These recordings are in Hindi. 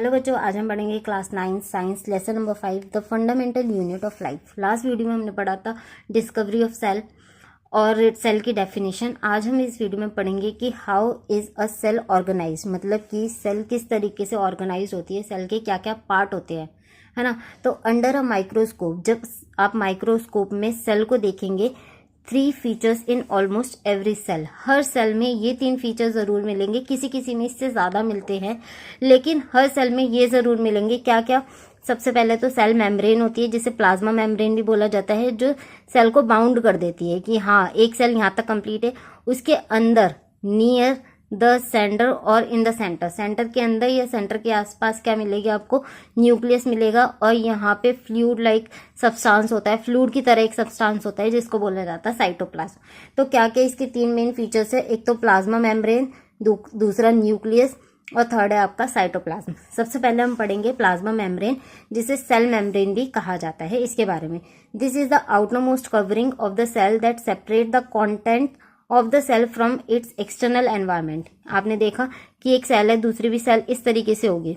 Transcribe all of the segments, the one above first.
हेलो बच्चों, आज हम पढ़ेंगे class 9 science lesson number 5 the fundamental unit of life. Last video में हमने पढ़ा था डिस्कवरी ऑफ सेल और सेल की डेफिनेशन। आज हम इस वीडियो में पढ़ेंगे कि how is a cell organise, मतलब कि सेल किस तरीके से ऑर्गेनाइज होती है, सेल के क्या क्या पार्ट होते हैं, है ना। तो अंडर अ माइक्रोस्कोप, जब आप माइक्रोस्कोप में सेल को देखेंगे, 3 features in almost every cell, हर सेल में ये 3 फीचर जरूर मिलेंगे। किसी किसी में इससे ज्यादा मिलते हैं, लेकिन हर सेल में ये जरूर मिलेंगे। क्या क्या? सबसे पहले तो सेल मेम्ब्रेन होती है, जिसे प्लाज्मा मेम्ब्रेन भी बोला जाता है, जो सेल को बाउंड कर देती है कि हाँ एक सेल यहाँ तक कंप्लीट है। उसके अंदर नियर द सेंटर और इन द सेंटर, सेंटर के अंदर या सेंटर के आसपास क्या मिलेगी आपको? न्यूक्लियस मिलेगा। और यहाँ पे फ्लूइड लाइक सब्सटेंस होता है, फ्लूइड की तरह एक सब्सटेंस होता है जिसको बोला जाता है साइटोप्लाज्म। तो क्या क्या इसके 3 मेन फीचर्स है? एक तो प्लाज्मा मेम्ब्रेन, दूसरा न्यूक्लियस और थर्ड है आपका साइटोप्लाज्म। सबसे पहले हम पढ़ेंगे प्लाज्मा मेम्ब्रेन, जिसे सेल मेम्ब्रेन भी कहा जाता है। इसके बारे में, this is the outermost covering of the cell that separate the content of the cell from its external environment. आपने देखा कि एक सेल है, दूसरी भी सेल इस तरीके से होगी,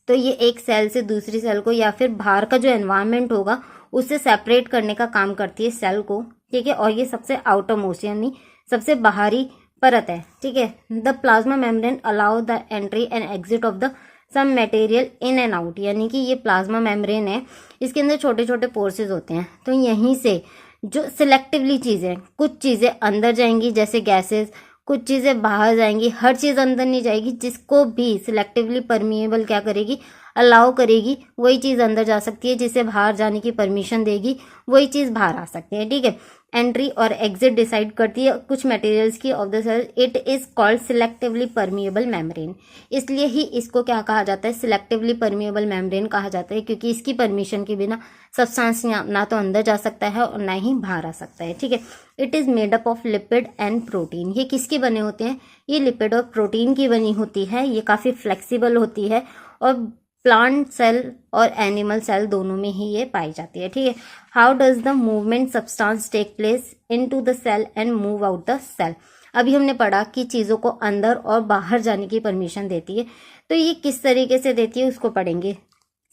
तो ये एक सेल से दूसरी सेल को या फिर बाहर का जो एनवायरमेंट होगा उससे सेपरेट करने का काम करती है सेल को, ठीक है। और ये सबसे आउटर मोस्ट यानी सबसे बाहरी परत है, ठीक है। The plasma membrane allow the entry and exit of the some material in and out, यानी कि ये प्लाज्मा मेम्ब्रेन है, इसके अंदर छोटे छोटे पोर्सेज होते हैं। तो यहीं से जो सिलेक्टिवली चीजें, कुछ चीजें अंदर जाएंगी जैसे गैसेस, कुछ चीजें बाहर जाएंगी, हर चीज अंदर नहीं जाएगी। जिसको भी सिलेक्टिवली परमिएबल क्या करेगी? अलाउ करेगी, वही चीज अंदर जा सकती है। जिसे बाहर जाने की परमिशन देगी वही चीज बाहर आ सकती है, ठीक है। एंट्री और एग्जिट डिसाइड करती है कुछ मटेरियल्स की of the cell. It is called selectively permeable membrane. इसलिए ही इसको क्या कहा जाता है? सिलेक्टिवली परमिएबल मेम्ब्रेन कहा जाता है, क्योंकि इसकी परमिशन के बिना सब्सटेंस ना तो अंदर जा सकता है और ना ही बाहर आ सकता है, ठीक है। It is made up of lipid and protein. ये किसके बने होते हैं? ये लिपिड और प्रोटीन की बनी होती है। ये काफी फ्लेक्सिबल होती है और प्लांट सेल और एनिमल सेल दोनों में ही ये पाई जाती है, ठीक है। How does the movement substance take place into the cell and move out the cell. अभी हमने पढ़ा कि चीजों को अंदर और बाहर जाने की परमिशन देती है, तो ये किस तरीके से देती है उसको पढ़ेंगे।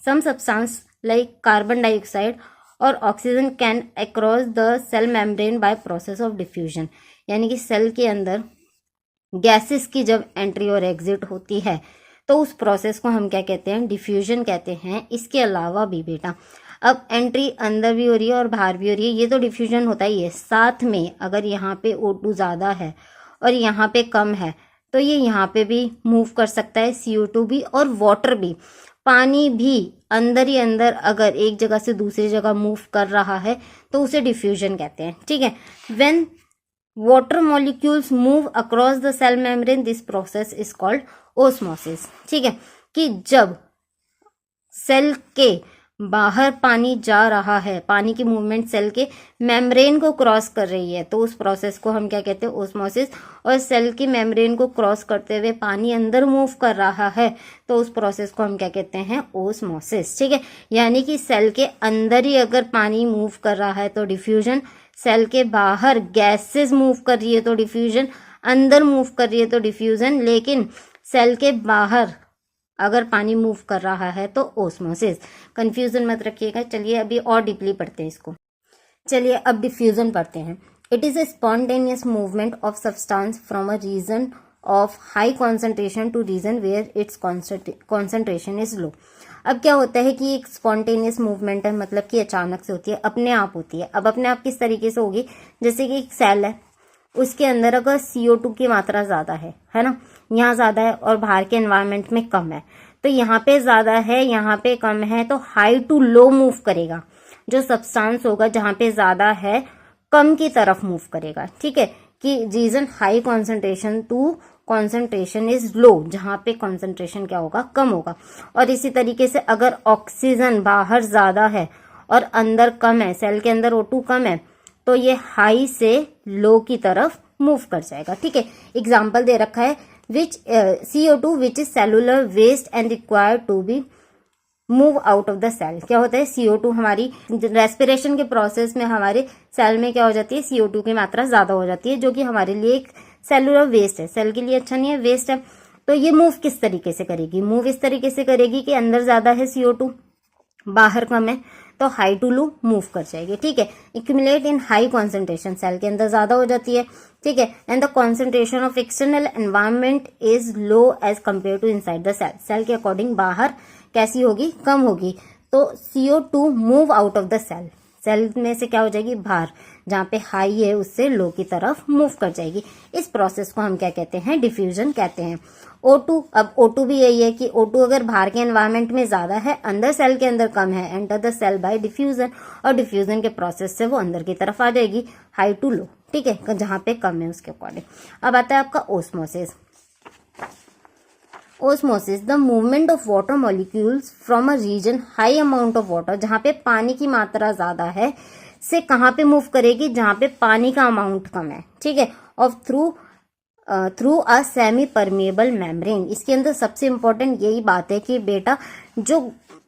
Some substance like carbon dioxide और oxygen can across the cell membrane by process of diffusion, यानी कि सेल के अंदर गैसेस की जब एंट्री और एग्जिट होती है तो उस प्रोसेस को हम क्या कहते हैं? डिफ्यूजन कहते हैं। इसके अलावा भी बेटा, अब एंट्री अंदर भी हो रही है और बाहर भी हो रही है, ये तो डिफ्यूजन होता ही है। साथ में अगर यहाँ पे O2 ज़्यादा है और यहाँ पे कम है, तो ये यहाँ पे भी मूव कर सकता है, CO2 भी और वाटर भी, पानी भी अंदर ही अंदर अगर एक जगह से दूसरी जगह मूव कर रहा है तो उसे डिफ्यूजन कहते हैं, ठीक है। When water molecules move across the cell membrane, this process is called osmosis, ठीक है। कि जब सेल के बाहर पानी जा रहा है, पानी की मूवमेंट सेल के मेम्ब्रेन को क्रॉस कर रही है, तो उस प्रोसेस को हम क्या कहते हैं? ओस्मोसिस। और सेल की मेम्ब्रेन को क्रॉस करते हुए पानी अंदर मूव कर रहा है, तो उस प्रोसेस को हम क्या कहते हैं? ओस्मोसिस, ठीक है। यानी कि सेल के अंदर ही अगर पानी मूव कर रहा है तो डिफ्यूजन, सेल के बाहर गैसेस मूव कर रही है तो डिफ्यूजन, अंदर मूव कर रही है तो डिफ्यूजन, लेकिन सेल के बाहर अगर पानी मूव कर रहा है तो ओस्मोसिस। कंफ्यूजन मत रखिएगा। चलिए अभी और डीपली पढ़ते हैं इसको। चलिए अब डिफ्यूजन पढ़ते हैं। It is a spontaneous movement of substance from a region of high concentration to region where its concentration is low. अब क्या होता है कि एक स्पॉन्टेनियस मूवमेंट है, मतलब कि अचानक से होती है, अपने आप होती है। अब अपने आप किस तरीके से होगी? जैसे कि एक सेल है, उसके अंदर अगर CO2 की मात्रा ज्यादा है ना, यहाँ ज्यादा है और बाहर के एनवायरनमेंट में कम है, तो यहाँ पे ज्यादा है यहाँ पे कम है, तो हाई टू लो मूव करेगा। जो सब्सटेंस होगा जहाँ पे ज्यादा है कम की तरफ मूव करेगा, ठीक है। कि region high concentration to concentration is low, जहाँ पे कॉन्सेंट्रेशन क्या होगा? कम होगा। और इसी तरीके से अगर ऑक्सीजन बाहर ज्यादा है और अंदर कम है, सेल के अंदर O2 कम है, तो ये हाई से लो की तरफ मूव कर जाएगा, ठीक है। एग्जाम्पल दे रखा है which CO2 which is cellular waste and required to be move out of the cell. क्या होता है? CO2 हमारी रेस्पिरेशन के प्रोसेस में हमारे सेल में क्या हो जाती है? CO2 की मात्रा ज्यादा हो जाती है, जो कि हमारे लिए एक सेलुलर वेस्ट है, सेल के लिए अच्छा नहीं है, वेस्ट है। तो ये मूव किस तरीके से करेगी, मूव इस तरीके से करेगी कि अंदर ज्यादा है CO2, बाहर कम है, तो हाई टू लो मूव कर जाएगी, ठीक है। Accumulate in high concentration, cell के अंदर ज्यादा हो जाती है, ठीक है। And the concentration of external environment is low as compare to inside the cell, cell के अकॉर्डिंग बाहर कैसी होगी, कम होगी। तो CO2 move out of the cell, cell में से क्या हो जाएगी, बाहर, जहां पे हाई है उससे लो की तरफ मूव कर जाएगी। इस प्रोसेस को हम क्या कहते हैं, डिफ्यूजन कहते हैं। O2, अब O2 भी यही है कि O2 अगर बाहर के एनवायरमेंट में ज्यादा है, अंदर सेल के अंदर कम है, enter the cell by diffusion, और डिफ्यूजन के प्रोसेस से वो अंदर की तरफ आ जाएगी, हाई टू लो, ठीक है, जहां पे कम है उसके अकॉर्डिंग। अब आता है आपका osmosis. Osmosis, the movement of water molecules from a region high amount of water, जहां पे पानी की मात्रा ज्यादा है, से कहां पे मूव करेगी, जहां पे पानी का अमाउंट कम है, ठीक है, of through a semi permeable membrane. इसके अंदर सबसे इंपॉर्टेंट यही बात है कि बेटा जो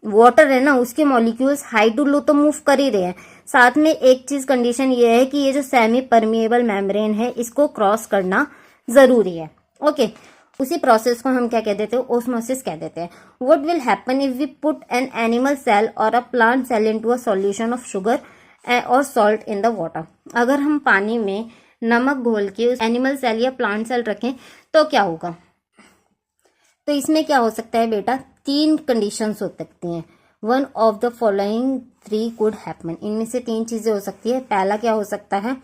वाटर है ना, उसके मॉलिक्यूल्स हाई टू लो तो मूव कर ही रहे हैं, साथ में एक चीज कंडीशन ये है कि ये जो सेमी परमेबल मेम्ब्रेन है, इसको क्रॉस करना जरूरी है, ओके। उसी प्रोसेस को हम क्या कह देते हैं, ओस्मोसिस कह देते हैं। What will happen if we put an animal cell और a plant cell into a solution of sugar और सॉल्ट इन द वाटर। अगर हम पानी में नमक घोल के उस एनिमल सेल या प्लांट सेल रखें तो क्या होगा, तो इसमें क्या हो सकता है बेटा, 3 कंडीशंस हो सकती हैं। One of the following 3 could happen, इनमें से 3 चीजें हो सकती है। पहला क्या हो सकता है,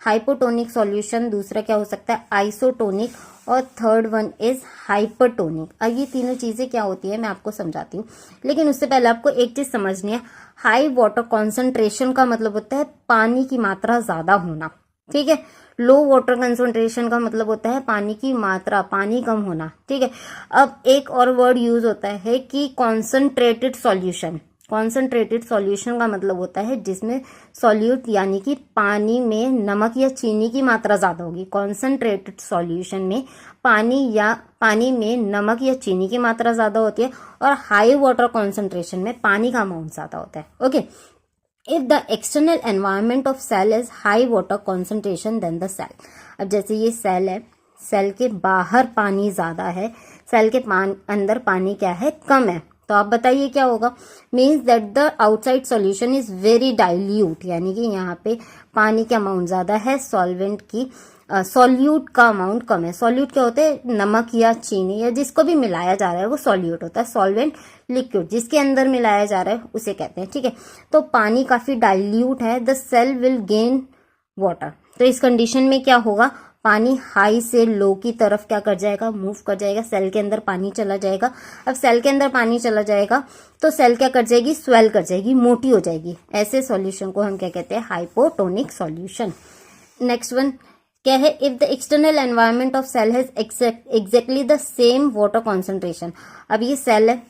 हाइपोटोनिक सॉल्यूशन, दूसरा क्या हो सकता है, आइसोटोनिक, और थर्ड वन इज हाइपरटोनिक। अब ये तीनों चीजें क्या होती है मैं आपको समझाती हूँ, लेकिन उससे पहले आपको एक चीज समझनी है। हाई वाटर कॉन्सेंट्रेशन का मतलब होता है पानी की मात्रा ज्यादा होना, ठीक है। लो वाटर कंसंट्रेशन का मतलब होता है पानी की मात्रा, पानी कम होना, ठीक है। अब एक और वर्ड यूज होता है कि कॉन्सेंट्रेटेड सॉल्यूशन। कॉन्सेंट्रेटेड सॉल्यूशन का मतलब होता है जिसमें सॉल्यूट यानी कि पानी में नमक या चीनी की मात्रा ज्यादा होगी। कॉन्सेंट्रेटेड सॉल्यूशन में पानी में नमक या चीनी की मात्रा ज्यादा होती है, और हाई वाटर कॉन्सेंट्रेशन में पानी का अमाउंट ज्यादा होता है, okay. If the external environment of cell is high water concentration then the cell. अब जैसे ये सेल है, सेल के बाहर पानी ज्यादा है, सेल के अंदर पानी क्या है, कम है, तो आप बताइए क्या होगा। Means that the outside solution is very dilute, यानी कि यहाँ पे पानी का अमाउंट ज्यादा है, सॉल्वेंट की सॉल्यूट का अमाउंट कम है। सॉल्यूट क्या होते हैं, नमक या चीनी या जिसको भी मिलाया जा रहा है वो सॉल्यूट होता है। सॉल्वेंट लिक्विड जिसके अंदर मिलाया जा रहा है उसे कहते हैं, ठीक है। तो पानी काफी डाइल्यूट है, the cell will gain water. तो इस कंडीशन में क्या होगा, पानी हाई से लो की तरफ क्या कर जाएगा, मूव कर जाएगा, सेल के अंदर पानी चला जाएगा। अब सेल के अंदर पानी चला जाएगा तो सेल क्या कर जाएगी, स्वेल कर जाएगी, मोटी हो जाएगी। ऐसे सॉल्यूशन को हम क्या कहते हैं, हाइपोटोनिक सॉल्यूशन। नेक्स्ट वन क्या है, if the external environment of cell has exactly the same water concentration. अब ये सेल है,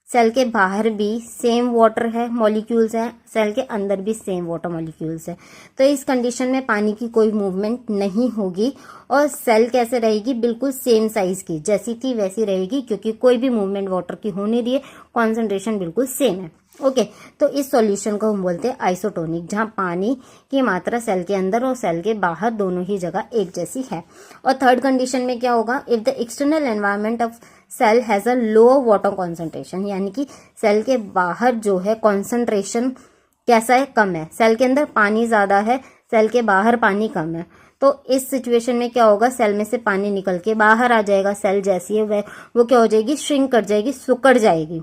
सेल के बाहर भी सेम वाटर है, मॉलिक्यूल्स है, सेल के अंदर भी सेम वाटर मॉलिक्यूल्स है, तो इस कंडीशन में पानी की कोई मूवमेंट नहीं होगी, और सेल कैसे रहेगी, बिल्कुल सेम साइज की, जैसी थी वैसी रहेगी, क्योंकि कोई भी मूवमेंट वाटर की हो नहीं रही है, कॉन्सेंट्रेशन बिल्कुल सेम है, ओके। तो इस सॉल्यूशन को हम बोलते हैं आइसोटोनिक, जहां पानी की मात्रा सेल के अंदर और सेल के बाहर दोनों ही जगह एक जैसी है। और थर्ड कंडीशन में क्या होगा, if the external environment of cell has a low water concentration, यानी कि सेल के बाहर जो है कॉन्सेंट्रेशन कैसा है, कम है, सेल के अंदर पानी ज्यादा है, सेल के बाहर पानी कम है। तो इस सिचुएशन में क्या होगा, सेल में से पानी निकल के बाहर आ जाएगा, सेल जैसी है वो क्या हो जाएगी, श्रिंक कर जाएगी, सुकड़ जाएगी,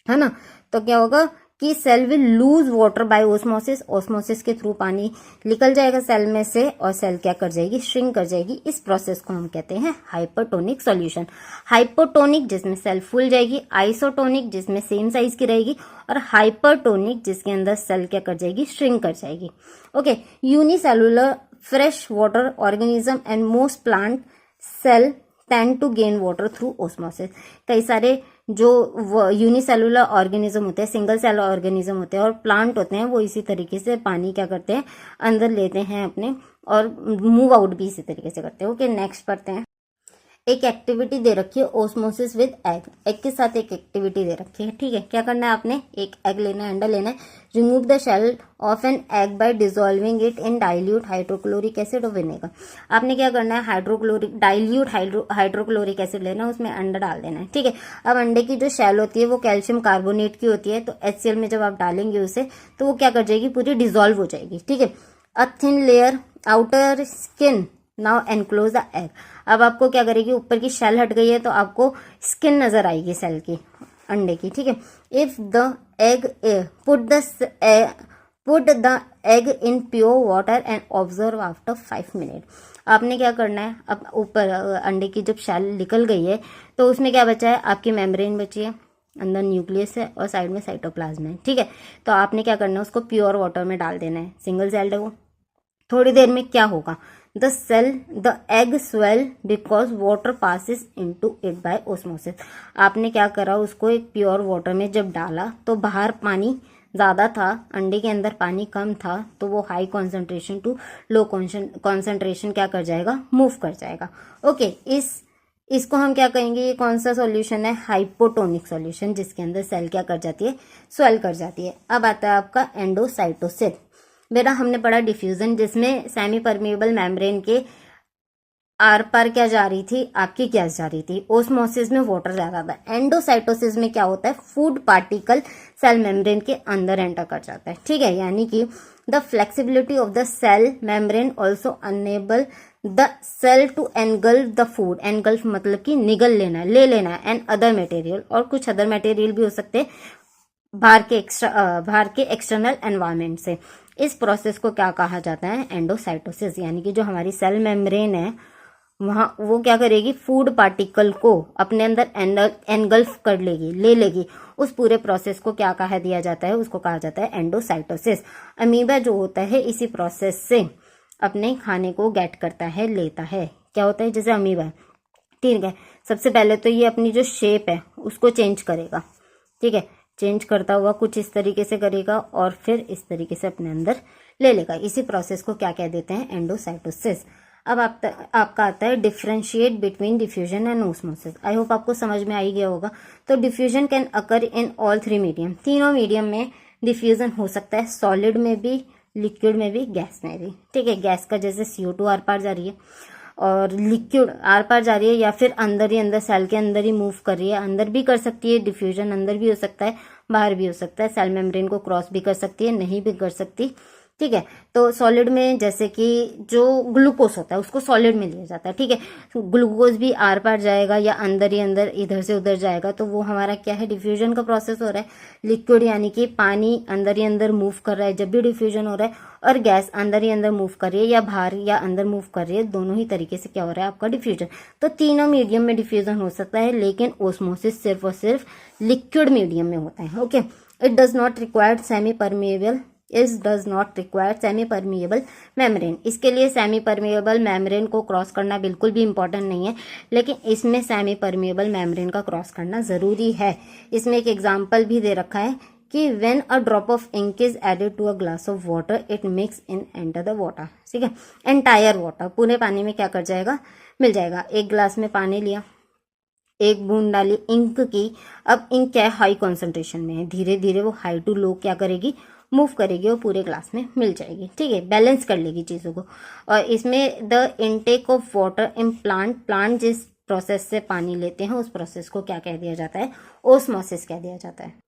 है ना। तो क्या होगा कि cell will lose water by osmosis, osmosis के थ्रू पानी निकल जाएगा सेल में से, और सेल क्या कर जाएगी, श्रिंक कर जाएगी। इस प्रोसेस को हम कहते हैं हाइपरटोनिक सॉल्यूशन। हाइपोटोनिक जिसमें सेल फूल जाएगी, आइसोटोनिक जिसमें सेम साइज की रहेगी, और हाइपरटोनिक जिसके अंदर सेल क्या कर जाएगी, श्रिंक कर जाएगी, okay. Unicellular fresh water organism and most plant cell tend to gain water through osmosis. कई सारे जो यूनिसेलुलर ऑर्गेनिज्म होते हैं, सिंगल सेल ऑर्गेनिज्म होते हैं, और प्लांट होते हैं, वो इसी तरीके से पानी क्या करते हैं, अंदर लेते हैं अपने, और मूव आउट भी इसी तरीके से करते हैं, ओके। नेक्स्ट पढ़ते हैं, एक एक्टिविटी दे रखी है ओस्मोसिस विद एग, एग के साथ एक एक्टिविटी दे रखी है, ठीक है। क्या करना है आपने, एक एग लेना है, अंडा लेना है, remove the shell of an egg by dissolving it in dilute hydrochloric acid और विनेगर। आपने क्या करना है, डाइल्यूट हाइड्रोक्लोरिक एसिड लेना है, उसमें अंडा डाल देना है, ठीक है। अब अंडे की जो शेल होती है वो कैल्शियम कार्बोनेट की होती है, तो HCl में जब आप डालेंगे उसे तो वो क्या कर जाएगी, पूरी डिसॉल्व हो जाएगी, ठीक है। A thin layer outer skin now enclose the egg. अब आपको क्या करेगी, ऊपर की शेल हट गई है तो आपको स्किन नजर आएगी सेल की, अंडे की, ठीक है। If the egg put the egg in pure water and observe after 5 minute. आपने क्या करना है, अब ऊपर अंडे की जब शेल निकल गई है तो उसमें क्या बचा है, आपकी मेम्ब्रेन बची है, अंदर न्यूक्लियस है और साइड में साइटोप्लाज्म है, ठीक है। तो आपने क्या करना है, उसको प्योर वाटर में डाल देना है, सिंगल सेल्ड है वो। थोड़ी देर में क्या होगा, the egg swell because water passes into it by osmosis. आपने क्या करा, उसको एक प्योर वाटर में जब डाला तो बाहर पानी ज़्यादा था, अंडे के अंदर पानी कम था, तो वो high concentration to low concentration क्या कर जाएगा, मूव कर जाएगा। ओके, इसको हम क्या कहेंगे, ये कौन सा सॉल्यूशन है, हाइपोटोनिक सॉल्यूशन, जिसके अंदर सेल क्या कर जाती है, स्वेल कर जाती है। अब आता है आपका एंडोसाइटोसिस। बेटा हमने पढ़ा डिफ्यूजन, जिसमें सेमी परमिएबल मेम्ब्रेन के आर पार क्या जा रही थी, आपकी गैस जा रही थी। ओस्मोसिस में वाटर जा रहा था। एंडोसाइटोसिस में क्या होता है, फूड पार्टिकल सेल मेम्ब्रेन के अंदर एंटर कर जाता है, ठीक है। यानी कि the flexibility of the cell membrane also enable the cell to engulf the food. Engulf मतलब कि निगल लेना है, ले लेना है, एंड अदर मटेरियल, और कुछ अदर मटेरियल भी हो सकते हैं बाहर के एक्सटर्नल एनवायरनमेंट से। इस प्रोसेस को क्या कहा जाता है, एंडोसाइटोसिस। यानी कि जो हमारी सेल मेम्ब्रेन है वहां वो क्या करेगी, फूड पार्टिकल को अपने अंदर एनगल्फ कर लेगी, ले लेगी। उस पूरे प्रोसेस को क्या कहा दिया जाता है, उसको कहा जाता है एंडोसाइटोसिस। अमीबा जो होता है इसी प्रोसेस से अपने खाने को गेट करता है, लेता है। क्या होता है, जैसे अमीबा, ठीक है। सबसे पहले तो ये अपनी जो शेप है उसको चेंज करेगा, ठीक है। चेंज करता हुआ कुछ इस तरीके से करेगा और फिर इस तरीके से अपने अंदर ले लेगा। इसी प्रोसेस को क्या कह देते हैं, एंडोसाइटोसिस। अब आपका आता है differentiate between diffusion and osmosis. I hope आपको समझ में आ ही गया होगा। तो diffusion can occur in all 3 medium. तीनों मीडियम में डिफ्यूजन हो सकता है, सॉलिड में भी, लिक्विड में भी, गैस में भी, ठीक है। गैस का जैसे CO2 आर पार जा रही है और लिक्विड आर पार जा रही है, या फिर अंदर ही अंदर सेल के अंदर ही मूव कर रही है। अंदर भी कर सकती है डिफ्यूजन, अंदर भी हो सकता है, बाहर भी हो सकता है। सेल मेम्ब्रेन को क्रॉस भी कर सकती है, नहीं भी कर सकती, ठीक है। तो सॉलिड में जैसे कि जो ग्लूकोज होता है उसको सॉलिड में लिया जाता है, ठीक है। ग्लूकोज भी आर पार जाएगा या अंदर ही अंदर इधर से उधर जाएगा, तो वो हमारा क्या है, डिफ्यूजन का प्रोसेस हो रहा है। लिक्विड यानी कि पानी अंदर ही अंदर मूव कर रहा है जब भी डिफ्यूजन हो रहा है, और गैस अंदर ही अंदर मूव कर रही है या बाहर या अंदर मूव कर रही है, दोनों ही तरीके से क्या हो रहा है आपका डिफ्यूजन। तो तीनों मीडियम में डिफ्यूजन हो सकता है, लेकिन ओस्मोसिस सिर्फ और सिर्फ लिक्विड मीडियम में होता है। Okay, it does not required semi permeable membrane. इसके लिए सेमी परमिएबल मेम्ब्रेन को क्रॉस करना बिल्कुल भी इंपॉर्टेंट नहीं है, लेकिन इसमें सेमी परमिएबल मेम्ब्रेन का क्रॉस करना जरूरी है। इसमें एक एग्जाम्पल भी दे रखा है कि when a drop of ink is added to a glass of water it mix in enter the water, ठीक है। एंटायर वाटर, पूरे पानी में क्या कर जाएगा, मिल जाएगा। एक ग्लास में पानी लिया, एक बूंद डाली इंक की। अब इंक क्या है, हाई कॉन्सेंट्रेशन में है, धीरे धीरे वो हाई टू लो क्या करेगी, मूव करेगी और पूरे ग्लास में मिल जाएगी, ठीक है। बैलेंस कर लेगी चीज़ों को। और इसमें the intake of water in plant जिस प्रोसेस से पानी लेते हैं उस प्रोसेस को क्या कह दिया जाता है, ओस्मोसिस कह दिया जाता है।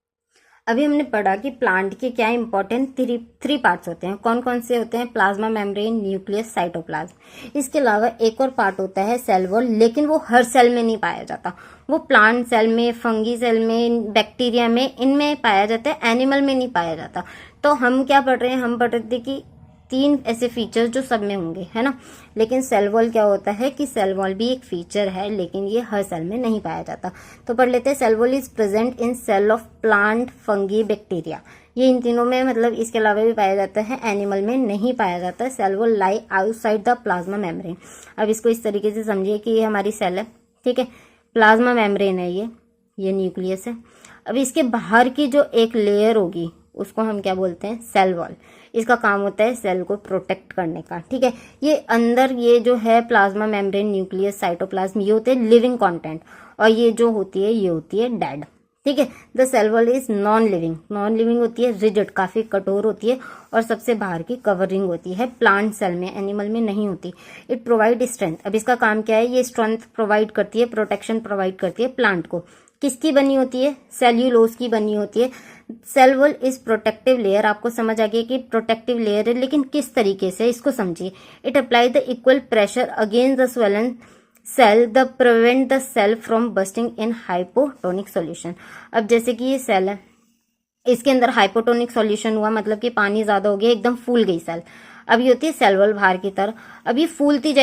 अभी हमने पढ़ा कि प्लांट के क्या इंपॉर्टेंट थ्री पार्ट्स होते हैं। कौन कौन से होते हैं, प्लाज्मा मेम्ब्रेन, न्यूक्लियस, साइटोप्लाज्म। इसके अलावा एक और पार्ट होता है सेल वॉल, लेकिन वो हर सेल में नहीं पाया जाता। वो प्लांट सेल में, फंगी सेल में, बैक्टीरिया में, इनमें पाया जाता है, एनिमल में नहीं पाया जाता। तो हम क्या पढ़ रहे हैं, हम पढ़ रहे थे कि 3 ऐसे फीचर्स जो सब में होंगे, है ना। लेकिन सेल वॉल क्या होता है कि सेल वॉल भी एक फीचर है, लेकिन ये हर सेल में नहीं पाया जाता। तो पढ़ लेते हैं, cell wall is present in cell of plant, fungi, bacteria. ये इन तीनों में मतलब इसके अलावा भी पाया जाता है, एनिमल में नहीं पाया जाता है। Cell wall lie outside the plasma membrane. अब इसको इस तरीके से समझिए कि ये हमारी सेल है, ठीक है, प्लाज्मा मेम्ब्रेन है, ये न्यूक्लियस है। अब इसके बाहर की जो एक लेयर होगी उसको हम क्या बोलते हैं, सेल वॉल। इसका काम होता है सेल को प्रोटेक्ट करने का, ठीक है। ये अंदर ये जो है प्लाज्मा मेम्ब्रेन, न्यूक्लियस, साइटोप्लाज्म, ये होते हैं लिविंग कंटेंट, और ये जो होती है ये होती है डेड, ठीक है। The cell wall is non living, non living होती है, रिजिड, काफी कठोर होती है, और सबसे बाहर की कवरिंग होती है। प्लांट सेल में, एनिमल में नहीं होती। इट प्रोवाइड स्ट्रेंथ, अब इसका काम क्या है, ये स्ट्रेंथ प्रोवाइड करती है, प्रोटेक्शन प्रोवाइड करती है प्लांट को। किसकी बनी होती है, सेल्यूलोज की बनी होती है। Cell wall is protective layer, आपको समझ आ गया कि प्रोटेक्टिव लेयर है, लेकिन किस तरीके से, इसको समझिए। It apply the equal pressure against the swollen cell the prevent the cell from bursting in hypotonic solution. अब जैसे कि ये सेल है, इसके अंदर हाइपोटोनिक सॉल्यूशन हुआ, मतलब कि पानी ज्यादा हो गया, एकदम फूल गई सेल। अब ये होती है सेल वॉल बाहर की तरफ, अब ये फूलती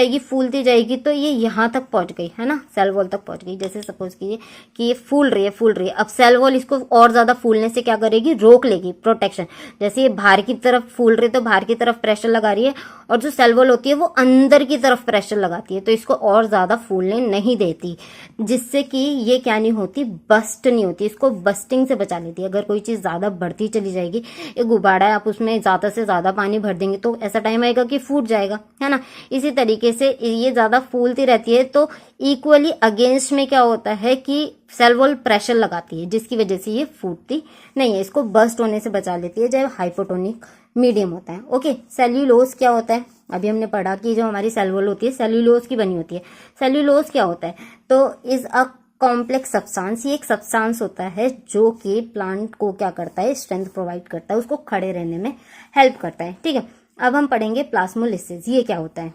जाएगी तो ये यहाँ तक पहुंच गई है ना, सेल वॉल तक पहुंच गई। जैसे सपोज कीजिए कि ये फूल रही है, अब सेल वॉल इसको और ज्यादा फूलने से क्या करेगी, रोक लेगी, प्रोटेक्शन। जैसे ये बाहर की तरफ फूल रही है तो बाहर की तरफ प्रेशर लगा रही है, और जो सेल वॉल होती है वो अंदर की तरफ प्रेशर लगाती है, तो इसको और ज्यादा फूलने नहीं देती, जिससे कि ये क्या नहीं होती, बस्ट नहीं होती, इसको बस्टिंग से बचा लेती है। अगर कोई चीज ज्यादा बढ़ती चली जाएगी, एक गुब्बारा है, आप उसमें ज्यादा से ज्यादा पानी भर देंगे तो ऐसा टाइम आएगा कि फूट जाएगा, है ना। इसी तरीके से ये ज्यादा फूलती रहती है, तो इक्वली अगेंस्ट में क्या होता है कि सेल वॉल प्रेशर लगाती है, जिसकी वजह से ये फूटती नहीं है, इसको बस्ट होने से बचा लेती है जब हाइपोटोनिक मीडियम होता है। ओके, सेल्यूलोज क्या होता है, अभी हमने पढ़ा कि जो हमारी सेल वॉल होती है सेल्यूलोज की बनी होती है। सेल्यूलोज क्या होता है, तो इज अ कॉम्प्लेक्स सब्सटेंस, ये एक सब्सटेंस होता है जो कि प्लांट को क्या करता है, स्ट्रेंथ प्रोवाइड करता है, उसको खड़े रहने में हेल्प करता है, ठीक है। अब हम पढ़ेंगे प्लाज्मोलिसिस, ये क्या होता है।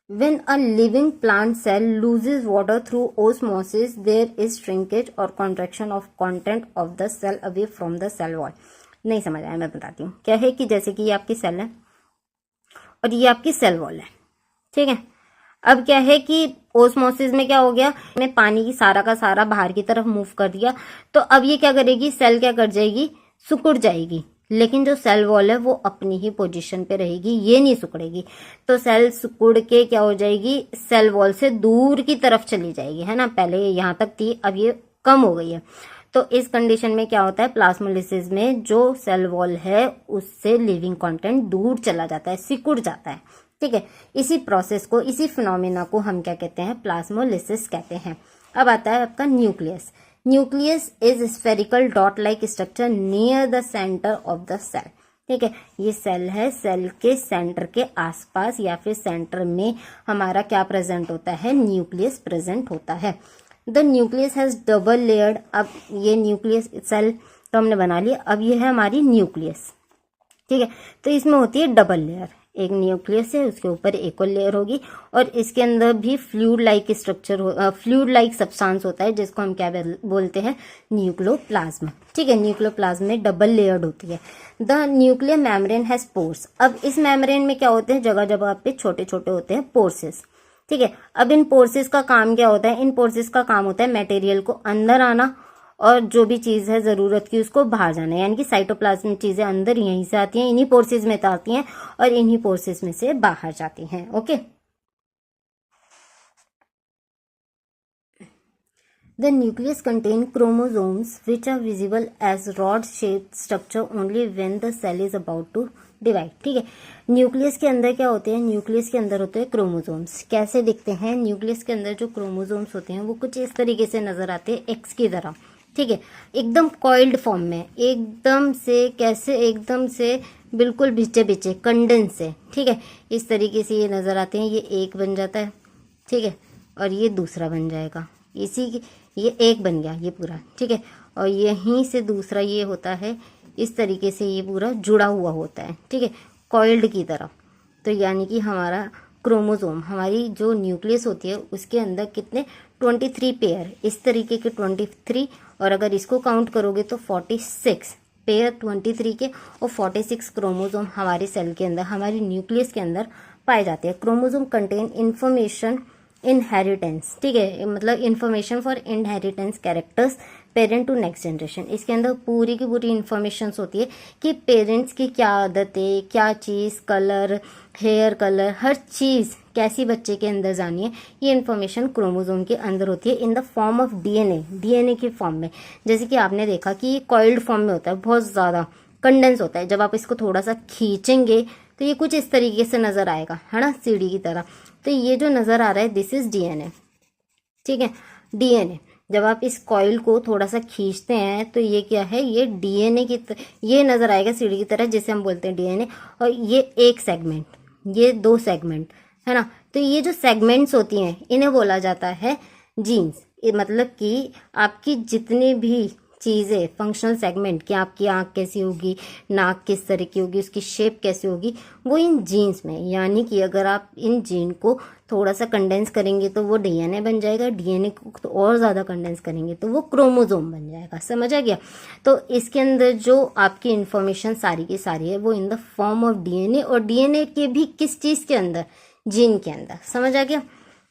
When a living plant cell loses water through osmosis, there is shrinkage or contraction of content of the cell away from the cell wall. नहीं समझ आया, मैं बताती हूँ। क्या है कि जैसे कि ये आपकी सेल है और ये आपकी सेल वॉल है, ठीक है। अब क्या है कि ओस्मोसिस में क्या हो गया, ने पानी की सारा का सारा बाहर की तरफ मूव कर दिया, तो अब ये क्या करेगी, सेल क्या कर जाएगी, सिकुड़ जाएगी, लेकिन जो सेल वॉल है वो अपनी ही पोजीशन पे रहेगी, ये नहीं सिकुड़ेगी। तो सेल सिकुड़ के क्या हो जाएगी, सेल वॉल से दूर की तरफ चली जाएगी, है ना। पहले ये यहाँ तक थी, अब ये कम हो गई है। तो इस कंडीशन में क्या होता है, प्लाज्मोलिसिस में जो सेल वॉल है उससे लिविंग कंटेंट दूर चला जाता है, सिकुड़ जाता है, ठीक है। इसी प्रोसेस को, इसी फिनोमेना को हम क्या कहते हैं, प्लाज्मोलिसिस कहते हैं। अब आता है आपका nucleus. Nucleus is spherical dot like structure near the centre of the cell, ठीक है। ये सेल है, सेल के सेंटर के आसपास या फिर सेंटर में हमारा क्या प्रेजेंट होता है, न्यूक्लियस प्रेजेंट होता है। The nucleus has double layered, अब ये न्यूक्लियस सेल तो हमने बना लिया, अब ये है हमारी न्यूक्लियस, ठीक है। तो इसमें होती है डबल लेयर, एक न्यूक्लियस है, उसके ऊपर एक और लेयर होगी, और इसके अंदर भी fluid like structure, fluid like substance होता है, जिसको हम क्या बोलते हैं, न्यूक्लियोप्लाज्म, ठीक है। न्यूक्लियोप्लाज्म में डबल लेयर्ड होती है। The nuclear membrane has pores, अब इस मेम्ब्रेन में क्या होते हैं, जगह जगह पे छोटे छोटे होते हैं पोर्सेस, ठीक है। अब इन पोर्सेस का काम क्या होता है, इन पोर्सेस का काम होता है मटेरियल को अंदर आना, और जो भी चीज है जरूरत की उसको बाहर जाना है, यानी कि साइटोप्लाज्म चीजें अंदर यहीं से आती हैं, इन्हीं पोर्सेस में आती हैं और इन्हीं पोर्सेस में से बाहर जाती हैं। Okay, the nucleus contain chromosomes which are visible as rod shaped structure only when the cell is about to divide, ठीक है। न्यूक्लियस के अंदर क्या होते हैं, न्यूक्लियस के अंदर होते हैं क्रोमोसोम्स। कैसे दिखते हैं, न्यूक्लियस के अंदर जो क्रोमोसोम्स होते हैं वो कुछ इस तरीके से नजर आते हैं, एक्स की तरह, ठीक है। एकदम कॉइल्ड फॉर्म में, एकदम से कैसे, एकदम से बिल्कुल बिचे बिचे कंडेंस से, ठीक है। इस तरीके से ये नजर आते हैं, ये एक बन जाता है, ठीक है, और ये दूसरा बन जाएगा, इसी की ये एक बन गया ये पूरा, ठीक है। और यहीं से दूसरा ये होता है, इस तरीके से ये पूरा जुड़ा हुआ होता है, ठीक है, कॉइल्ड की तरह। तो यानी कि हमारा क्रोमोसोम, हमारी जो न्यूक्लियस होती है उसके अंदर कितने 23 पेयर, इस तरीके के 23, और अगर इसको काउंट करोगे तो 46 पेयर 23 के और 46 क्रोमोसोम हमारे सेल के अंदर, हमारी न्यूक्लियस के अंदर पाए जाते हैं। क्रोमोसोम कंटेन इंफॉर्मेशन इनहेरिटेंस, ठीक है, मतलब information for inheritance characters parent to next generation. इसके अंदर पूरी की पूरी इन्फॉर्मेशन होती है कि पेरेंट्स की क्या आदतें, क्या चीज़, कलर, हेयर कलर, हर चीज़ कैसी बच्चे के अंदर जानी है, ये इन्फॉर्मेशन क्रोमोसोम के अंदर होती है in the form of DNA के फॉर्म में। जैसे कि आपने देखा कि ये कॉइल्ड फॉर्म में होता है, बहुत ज़्यादा कंडेंस होता है। जब आप इसको थोड़ा सा खींचेंगे तो ये कुछ इस तरीके से नज़र आएगा, है ना, सीढ़ी की तरह। तो ये जो नज़र आ रहा है दिस इज डीएनए, ठीक है, डीएनए। जब आप इस कॉइल को थोड़ा सा खींचते हैं तो ये क्या है, ये डीएनए की ये नज़र आएगा सीढ़ी की तरह, जिसे हम बोलते हैं डीएनए। और ये एक सेगमेंट, ये दो सेगमेंट, है ना। तो ये जो सेगमेंट्स होती हैं इन्हें बोला जाता है जीन्स। मतलब कि आपकी जितनी भी चीज़ें, फंक्शनल सेगमेंट, कि आपकी आँख कैसी होगी, नाक किस तरह की होगी, उसकी शेप कैसी होगी, वो इन जीन्स में। यानी कि अगर आप इन जीन को थोड़ा सा कंडेंस करेंगे तो वो डीएनए बन जाएगा, डीएनए को तो और ज़्यादा कंडेंस करेंगे तो वो क्रोमोसोम बन जाएगा। समझ आ गया। तो इसके अंदर जो आपकी इंफॉर्मेशन सारी की सारी है वो in the form of DNA, और डीएनए के भी किस चीज़ के अंदर, जीन के अंदर। समझ आ गया।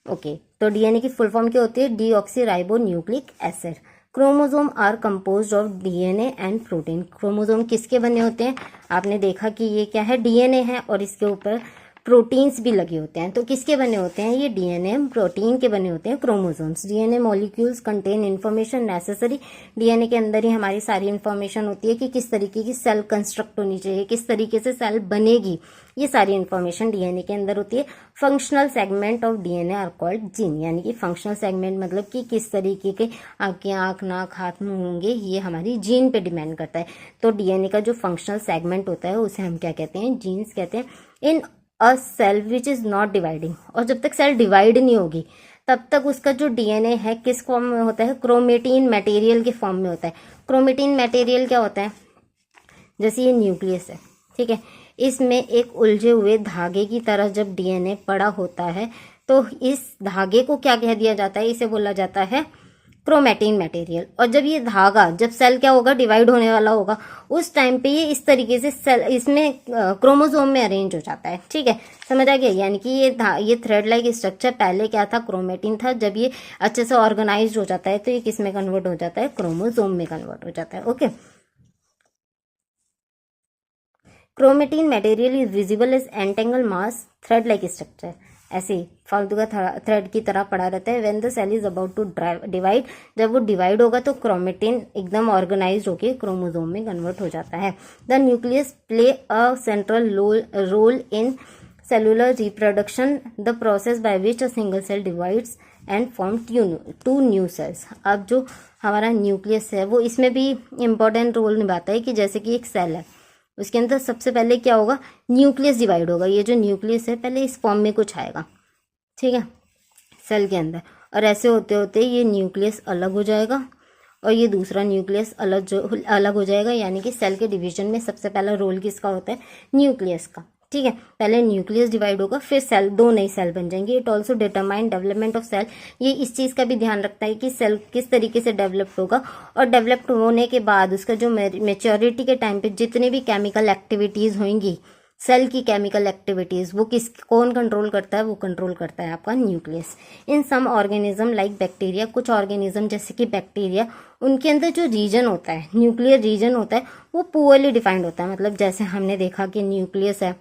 ओके, तो डीएनए की फुल फॉर्म क्या होती है, deoxy nucleic acid. Chromosome are composed of DNA and protein. Chromosome किसके बने होते हैं, आपने देखा कि ये क्या है, डीएनए है, और इसके ऊपर प्रोटीन्स भी लगे होते हैं। तो किसके बने होते हैं, ये डीएनए प्रोटीन के बने होते हैं chromosomes. DNA molecules contain information necessary. DNA के अंदर ही हमारी सारी इन्फॉर्मेशन होती है कि किस तरीके की सेल कंस्ट्रक्ट होनी चाहिए, किस तरीके से सेल बनेगी, ये सारी इन्फॉर्मेशन डीएनए के अंदर होती है। Functional segment of DNA are called gene. यानी कि फंक्शनल सेगमेंट मतलब कि किस तरीके के आपकी आंख, नाक, हाथ, मुंह होंगे, ये हमारी जीन पे डिपेंड करता है। तो डीएनए का जो फंक्शनल सेगमेंट होता है उसे हम क्या कहते हैं, जीन्स कहते हैं। In a cell which is not dividing, और जब तक सेल डिवाइड नहीं होगी तब तक उसका जो डीएनए है किस फॉर्म में होता है, क्रोमेटिन मटेरियल के फॉर्म में होता है। क्रोमेटिन मटेरियल क्या होता है, जैसे ये न्यूक्लियस है, ठीक है, इसमें एक उलझे हुए धागे की तरह जब डीएनए पड़ा होता है तो इस धागे को क्या कह दिया जाता है, इसे बोला जाता है क्रोमेटिन मटेरियल। और जब ये धागा, जब सेल क्या होगा, डिवाइड होने वाला होगा, उस टाइम पे ये इस तरीके से सेल इसमें क्रोमोसोम में अरेंज हो जाता है। ठीक है, समझ आ गया। यानी कि ये थ्रेड लाइक स्ट्रक्चर पहले क्या था, क्रोमेटिन था। जब ये अच्छे से ऑर्गेनाइज हो जाता है तो ये किस में कन्वर्ट हो जाता है, क्रोमोसोम में कन्वर्ट हो जाता है। Okay, chromatin material is visible as entangle mass thread like structure. ऐसे ही फालतू का थ्रेड की तरह पड़ा रहता है। When the cell is about to divide, जब वो डिवाइड होगा तो क्रोमेटिन एकदम ऑर्गेनाइज होके क्रोमोसोम में कन्वर्ट हो जाता है। The nucleus play a central role in cellular reproduction, the process by which a single cell divides and form two new cells. अब जो हमारा न्यूक्लियस है वो इसमें भी इम्पोर्टेंट रोल निभाता है कि जैसे कि एक सेल है, उसके अंदर सबसे पहले क्या होगा, न्यूक्लियस डिवाइड होगा। ये जो न्यूक्लियस है पहले इस फॉर्म में कुछ आएगा, ठीक है, सेल के अंदर, और ऐसे होते होते ये न्यूक्लियस अलग हो जाएगा और ये दूसरा न्यूक्लियस अलग हो जाएगा। यानी कि सेल के डिवीजन में सबसे पहला रोल किसका होता है, न्यूक्लियस का। ठीक है, पहले न्यूक्लियस डिवाइड होगा, फिर सेल, दो नई सेल बन जाएंगे। It also determine development of cell. ये इस चीज़ का भी ध्यान रखता है कि सेल किस तरीके से डेवलप्ड होगा, और डेवलप्ड होने के बाद उसका जो मेच्योरिटी के टाइम पे जितने भी केमिकल एक्टिविटीज़ होंगी, सेल की केमिकल एक्टिविटीज़, वो कौन कंट्रोल करता है, वो कंट्रोल करता है आपका न्यूक्लियस। इन सम ऑर्गेनिज्म लाइक बैक्टीरिया, कुछ ऑर्गेनिज्म जैसे कि बैक्टीरिया, उनके अंदर जो रीजन होता है, न्यूक्लियर रीजन होता है, वो पुअरली डिफाइंड होता है। मतलब जैसे हमने देखा कि न्यूक्लियस है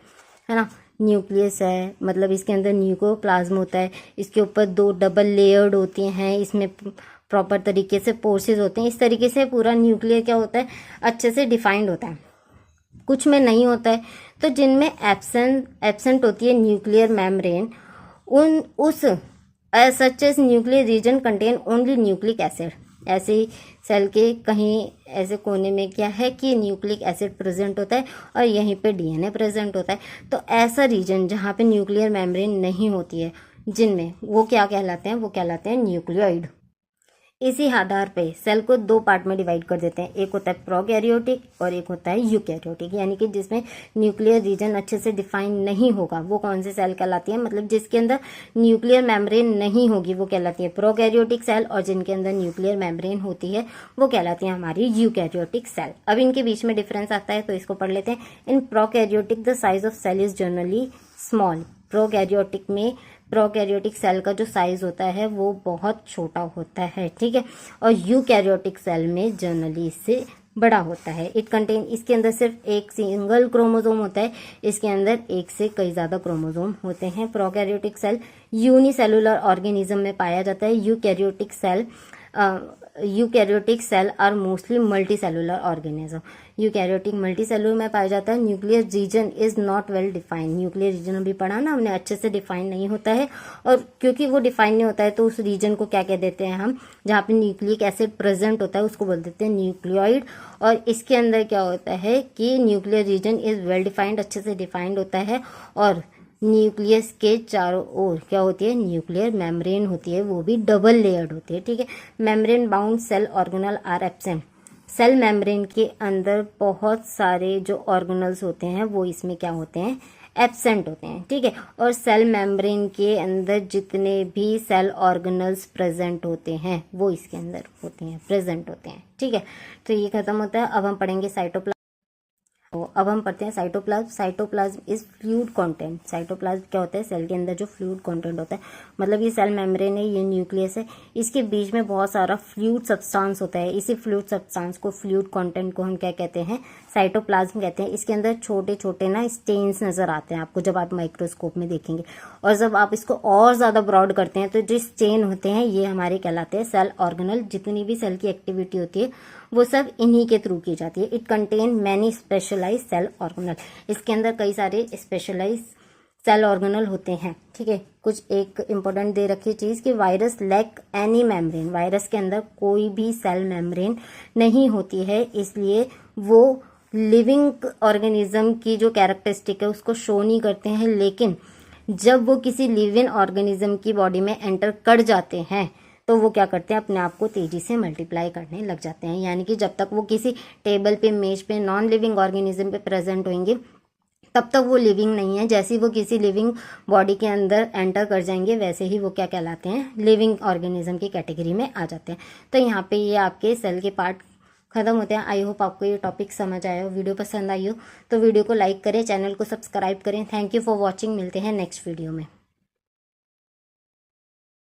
ना, न्यूक्लियस है मतलब इसके अंदर न्यूक्लियोप्लाज्म होता है, इसके ऊपर दो डबल लेयर्ड होती हैं, इसमें प्रॉपर तरीके से पोर्सेज होते हैं। इस तरीके से पूरा न्यूक्लियर क्या होता है, अच्छे से डिफाइंड होता है। कुछ में नहीं होता है, तो जिनमें एब्सेंट होती है न्यूक्लियर मेम्ब्रेन, उस such as nuclear region contain only nucleic acid. ऐसे ही सेल के कहीं ऐसे कोने में क्या है कि न्यूक्लिक एसिड प्रेजेंट होता है और यहीं पे डीएनए प्रेजेंट होता है। तो ऐसा रीजन जहाँ पे न्यूक्लियर मेम्ब्रेन नहीं होती है, जिनमें वो क्या कहलाते हैं, वो कहलाते हैं न्यूक्लियोइड। इसी आधार पे सेल को दो पार्ट में डिवाइड कर देते हैं, एक होता है प्रोकैरियोटिक और एक होता है यूकैरियोटिक। यानी कि जिसमें न्यूक्लियर रीजन अच्छे से डिफाइन नहीं होगा वो कौन सी सेल कहलाती है, मतलब जिसके अंदर न्यूक्लियर मेम्ब्रेन नहीं होगी वो कहलाती है प्रोकैरियोटिक सेल, और जिनके अंदर न्यूक्लियर मेम्ब्रेन होती है वो कहलाती है हमारी यूकैरियोटिक सेल। अब इनके बीच में डिफरेंस आता है तो इसको पढ़ लेते हैं। In prokaryotic the size of cell is generally small. Prokaryotic में प्रोकैरियोटिक सेल का जो साइज होता है वो बहुत छोटा होता है, ठीक है। और यूकैरियोटिक सेल में जनरली इससे बड़ा होता है। इट कंटेन, इसके अंदर सिर्फ एक सिंगल क्रोमोसोम होता है, इसके अंदर एक से कई ज्यादा क्रोमोसोम होते हैं। प्रोकैरियोटिक सेल यूनिसेलुलर ऑर्गेनिज्म में पाया जाता है। Eukaryotic cell are mostly multi cellular organism. Eukaryotic multi cellular में पाया जाता है। Nuclear region is not well defined. Nuclear region अभी पढ़ा ना हमने, अच्छे से डिफाइन नहीं होता है, और क्योंकि वो डिफाइन नहीं होता है तो उस रीजन को क्या कह देते हैं हम, जहाँ पे न्यूक्लिक एसिड प्रेजेंट होता है उसको बोल देते हैं न्यूक्लियोइड। और इसके अंदर क्या होता है कि nuclear region is well defined, अच्छे से डिफाइंड होता है, और न्यूक्लियस के चारों ओर क्या होती है, न्यूक्लियर मेम्ब्रेन होती है, वो भी डबल लेयर्ड होती है, ठीक है। Membrane bound cell organelle are absent. Cell membrane के अंदर बहुत सारे जो ऑर्गेनल्स होते हैं वो इसमें क्या होते हैं, एब्सेंट होते हैं, ठीक है। और सेल मेम्ब्रेन के अंदर जितने भी सेल ऑर्गेनल्स प्रेजेंट होते हैं वो इसके अंदर होते हैं, प्रेजेंट होते हैं, ठीक है। तो ये खत्म होता है। अब हम पढ़ेंगे साइटोप्लाज्म। तो अब हम पढ़ते हैं cytoplasm. Cytoplasm is fluid content. Cytoplasm क्या होता है, सेल के अंदर जो फ्लूइड कंटेंट होता है, मतलब ये सेल मेम्ब्रेन है, ये न्यूक्लियस है, इसके बीच में बहुत सारा फ्लूइड सब्सटेंस होता है। इसी फ्लूइड सब्सटेंस को, फ्लूइड कंटेंट को हम क्या कहते हैं, साइटोप्लाज्म कहते हैं। इसके अंदर छोटे छोटे ना स्टेन्स नजर आते हैं आपको जब आप माइक्रोस्कोप में देखेंगे, और जब आप इसको और ज्यादा ब्रॉड करते हैं तो जो स्टेन होते हैं ये हमारे कहलाते हैं सेल ऑर्गेनल। जितनी भी सेल की एक्टिविटी होती है वो सब इन्हीं के थ्रू की जाती है। It contain many specialise cell organelle. इसके अंदर कई सारे स्पेशलाइज सेल ऑर्गेनल होते हैं, ठीक है। कुछ एक इंपॉर्टेंट दे रखी चीज कि virus lack any membrane. Virus के अंदर कोई भी सेल मेम्ब्रेन नहीं होती है, इसलिए वो लिविंग ऑर्गेनिज्म की जो कैरेक्टरिस्टिक है उसको शो नहीं करते हैं। लेकिन जब वो किसी लिविंग ऑर्गेनिज्म की बॉडी में एंटर कर जाते हैं तो वो क्या करते हैं, अपने आप को तेजी से मल्टीप्लाई करने लग जाते हैं। यानी कि जब तक वो किसी टेबल पे, मेज पे नॉन लिविंग ऑर्गेनिज्म पे प्रेजेंट होंगे तब तक वो लिविंग नहीं है। जैसे ही वो किसी लिविंग बॉडी के अंदर एंटर कर जाएंगे वैसे ही वो क्या कहलाते हैं, लिविंग ऑर्गेनिज्म की कैटेगरी में आ जाते हैं। तो यहाँ पे ये आपके सेल के पार्ट खत्म होते हैं। आई होप आपको ये टॉपिक समझ आया हो, वीडियो पसंद आई हो तो वीडियो को लाइक करें, चैनल को सब्सक्राइब करें। Thank you for watching. मिलते हैं नेक्स्ट वीडियो में।